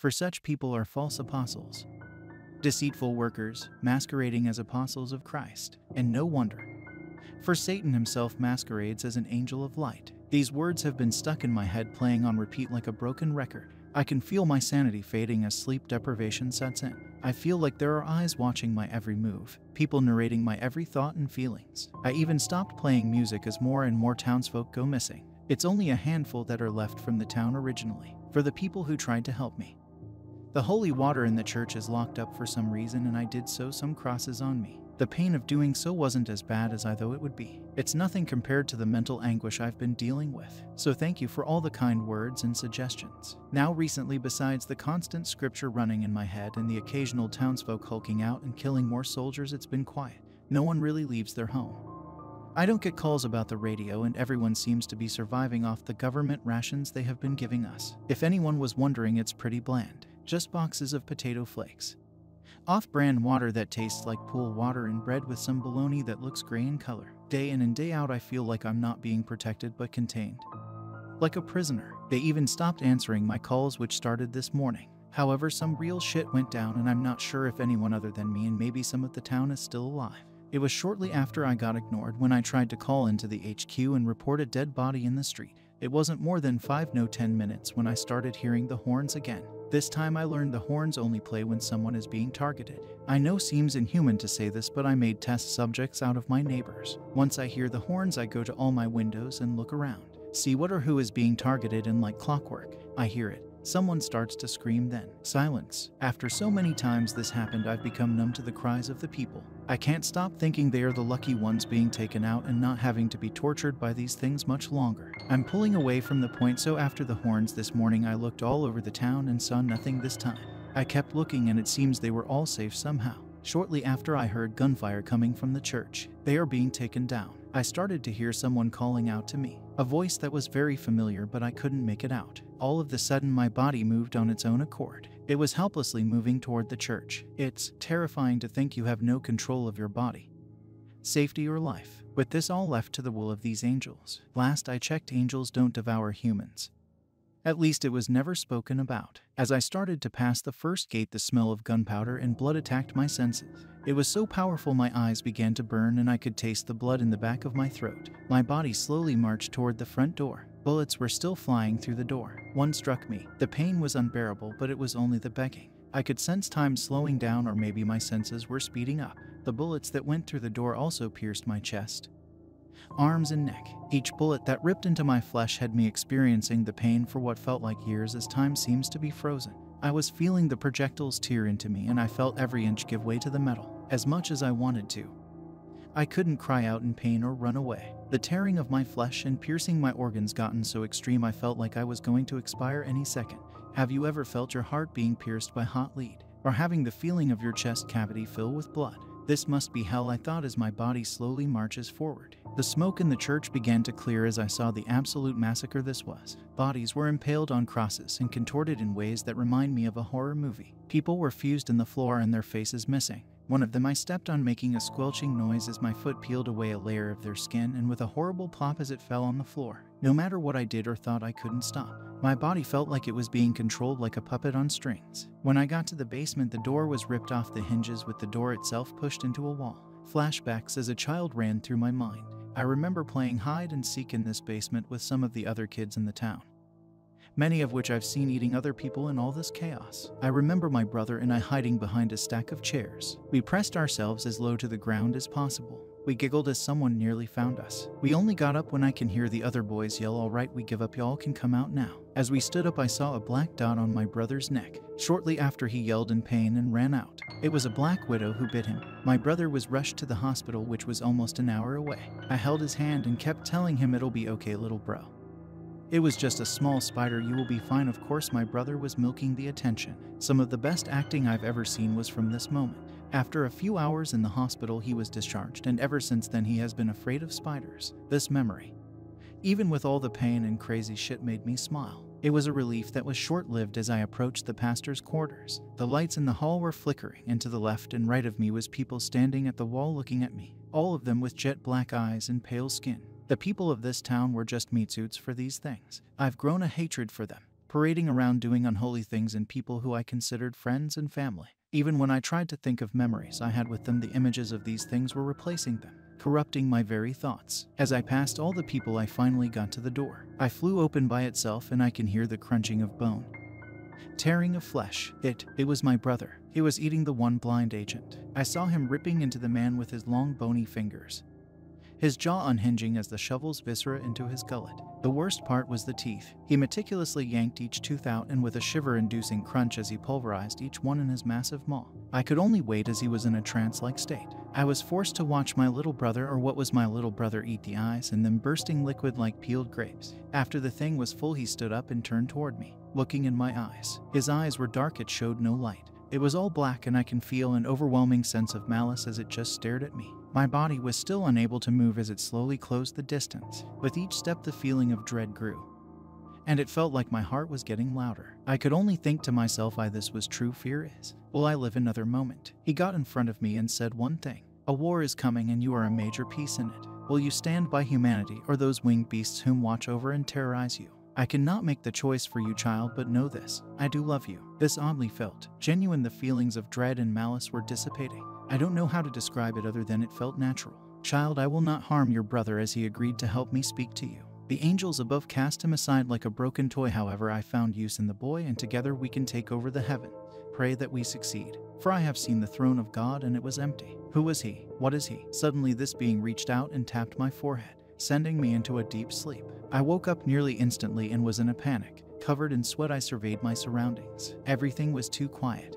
for such people are false apostles, deceitful workers, masquerading as apostles of Christ. And no wonder, for Satan himself masquerades as an angel of light. These words have been stuck in my head, playing on repeat like a broken record. I can feel my sanity fading as sleep deprivation sets in. I feel like there are eyes watching my every move, people narrating my every thought and feelings. I even stopped playing music as more and more townsfolk go missing. It's only a handful that are left from the town originally, for the people who tried to help me. The holy water in the church is locked up for some reason, and I did so. Some crosses on me. The pain of doing so wasn't as bad as I thought it would be. It's nothing compared to the mental anguish I've been dealing with. So thank you for all the kind words and suggestions. Now recently, besides the constant scripture running in my head and the occasional townsfolk hulking out and killing more soldiers, it's been quiet. No one really leaves their home. I don't get calls about the radio, and everyone seems to be surviving off the government rations they have been giving us. If anyone was wondering, it's pretty bland. Just boxes of potato flakes. Off-brand water that tastes like pool water, and bread with some bologna that looks gray in color. Day in and day out, I feel like I'm not being protected but contained. Like a prisoner. They even stopped answering my calls, which started this morning. However, some real shit went down, and I'm not sure if anyone other than me and maybe some of the town is still alive. It was shortly after I got ignored when I tried to call into the HQ and report a dead body in the street. It wasn't more than 10 minutes when I started hearing the horns again. This time I learned the horns only play when someone is being targeted. I know seems inhuman to say this, but I made test subjects out of my neighbors. Once I hear the horns, I go to all my windows and look around. See what or who is being targeted, and like clockwork, I hear it. Someone starts to scream, then silence. After so many times this happened, I've become numb to the cries of the people. I can't stop thinking they are the lucky ones being taken out and not having to be tortured by these things much longer. I'm pulling away from the point, so after the horns this morning, I looked all over the town and saw nothing this time. I kept looking, and it seems they were all safe somehow. Shortly after, I heard gunfire coming from the church. They are being taken down. I started to hear someone calling out to me, a voice that was very familiar, but I couldn't make it out. All of the sudden, my body moved on its own accord. It was helplessly moving toward the church. It's terrifying to think you have no control of your body, safety, or life. With this all left to the will of these angels. Last I checked, angels don't devour humans. At least it was never spoken about. As I started to pass the first gate, the smell of gunpowder and blood attacked my senses. It was so powerful my eyes began to burn, and I could taste the blood in the back of my throat. My body slowly marched toward the front door. Bullets were still flying through the door. One struck me. The pain was unbearable, but it was only the begging. I could sense time slowing down, or maybe my senses were speeding up. The bullets that went through the door also pierced my chest, arms, and neck. Each bullet that ripped into my flesh had me experiencing the pain for what felt like years, as time seems to be frozen. I was feeling the projectiles tear into me, and I felt every inch give way to the metal. As much as I wanted to, I couldn't cry out in pain or run away. The tearing of my flesh and piercing my organs gotten so extreme I felt like I was going to expire any second. Have you ever felt your heart being pierced by hot lead, or having the feeling of your chest cavity fill with blood? This must be hell, I thought, as my body slowly marches forward. The smoke in the church began to clear as I saw the absolute massacre this was. Bodies were impaled on crosses and contorted in ways that remind me of a horror movie. People were fused in the floor and their faces missing. One of them I stepped on, making a squelching noise as my foot peeled away a layer of their skin, and with a horrible plop as it fell on the floor. No matter what I did or thought, I couldn't stop. My body felt like it was being controlled like a puppet on strings. When I got to the basement, the door was ripped off the hinges, with the door itself pushed into a wall. Flashbacks as a child ran through my mind. I remember playing hide and seek in this basement with some of the other kids in the town, many of which I've seen eating other people in all this chaos. I remember my brother and I hiding behind a stack of chairs. We pressed ourselves as low to the ground as possible. We giggled as someone nearly found us. We only got up when I can hear the other boys yell, "All right, we give up, y'all can come out now." As we stood up, I saw a black dot on my brother's neck. Shortly after, he yelled in pain and ran out. It was a black widow who bit him. My brother was rushed to the hospital, which was almost an hour away. I held his hand and kept telling him, "It'll be okay, little bro. It was just a small spider, you will be fine." Of course, my brother was milking the attention. Some of the best acting I've ever seen was from this moment. After a few hours in the hospital, he was discharged, and ever since then he has been afraid of spiders. This memory, even with all the pain and crazy shit, made me smile. It was a relief that was short-lived. As I approached the pastor's quarters, the lights in the hall were flickering, and to the left and right of me was people standing at the wall looking at me, all of them with jet black eyes and pale skin. The people of this town were just meat suits for these things. I've grown a hatred for them. parading around doing unholy things in people who I considered friends and family. Even when I tried to think of memories I had with them, the images of these things were replacing them, corrupting my very thoughts. As I passed all the people, I finally got to the door. I flew open by itself, and I can hear the crunching of bone, tearing of flesh. It was my brother. He was eating the one blind agent. I saw him ripping into the man with his long bony fingers, his jaw unhinging as the shovels viscera into his gullet. The worst part was the teeth. He meticulously yanked each tooth out, and with a shiver-inducing crunch as he pulverized each one in his massive maw. I could only wait as he was in a trance-like state. I was forced to watch my little brother, or what was my little brother, eat the eyes and them bursting liquid like peeled grapes. After the thing was full, he stood up and turned toward me, looking in my eyes. His eyes were dark, it showed no light. It was all black, and I can feel an overwhelming sense of malice as it just stared at me. My body was still unable to move as it slowly closed the distance. With each step, the feeling of dread grew, and it felt like my heart was getting louder. I could only think to myself, this was true fear is. Will I live another moment? He got in front of me and said one thing. A war is coming, and you are a major piece in it. Will you stand by humanity or those winged beasts whom watch over and terrorize you? I cannot make the choice for you, child, but know this. I do love you. This oddly felt genuine. The feelings of dread and malice were dissipating. I don't know how to describe it other than it felt natural. Child, I will not harm your brother, as he agreed to help me speak to you. The angels above cast him aside like a broken toy. However, I found use in the boy, and together we can take over the heaven. Pray that we succeed. For I have seen the throne of God, and it was empty. Who was he? What is he? Suddenly this being reached out and tapped my forehead, sending me into a deep sleep. I woke up nearly instantly and was in a panic. Covered in sweat, I surveyed my surroundings. Everything was too quiet.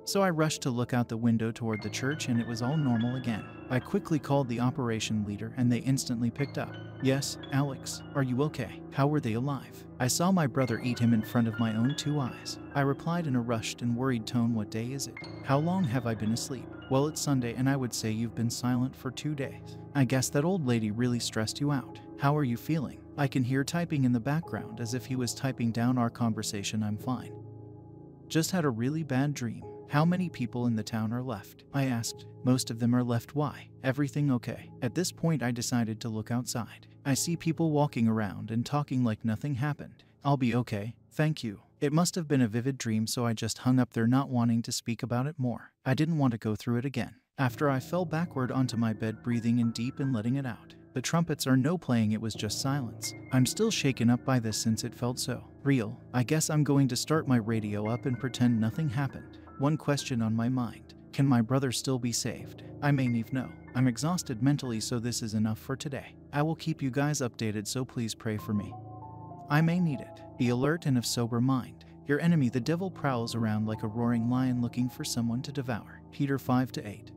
So I rushed to look out the window toward the church, and it was all normal again. I quickly called the operation leader, and they instantly picked up. Yes, Alex, are you okay? How were they alive? I saw my brother eat him in front of my own two eyes. I replied in a rushed and worried tone, what day is it? How long have I been asleep? Well, it's Sunday, and I would say you've been silent for 2 days. I guess that old lady really stressed you out. How are you feeling? I can hear typing in the background, as if he was typing down our conversation. I'm fine. Just had a really bad dream. How many people in the town are left? I asked. Most of them are left. Why? Everything okay? At this point, I decided to look outside. I see people walking around and talking like nothing happened. I'll be okay, thank you. It must have been a vivid dream, so I just hung up there, not wanting to speak about it more. I didn't want to go through it again. After I fell backward onto my bed, breathing in deep and letting it out. The trumpets are no playing, it was just silence. I'm still shaken up by this since it felt so real. I guess I'm going to start my radio up and pretend nothing happened. One question on my mind. Can my brother still be saved? I may need know. I'm exhausted mentally, so this is enough for today. I will keep you guys updated, so please pray for me. I may need it. Be alert and of sober mind. Your enemy, the devil, prowls around like a roaring lion looking for someone to devour. Peter 5-8.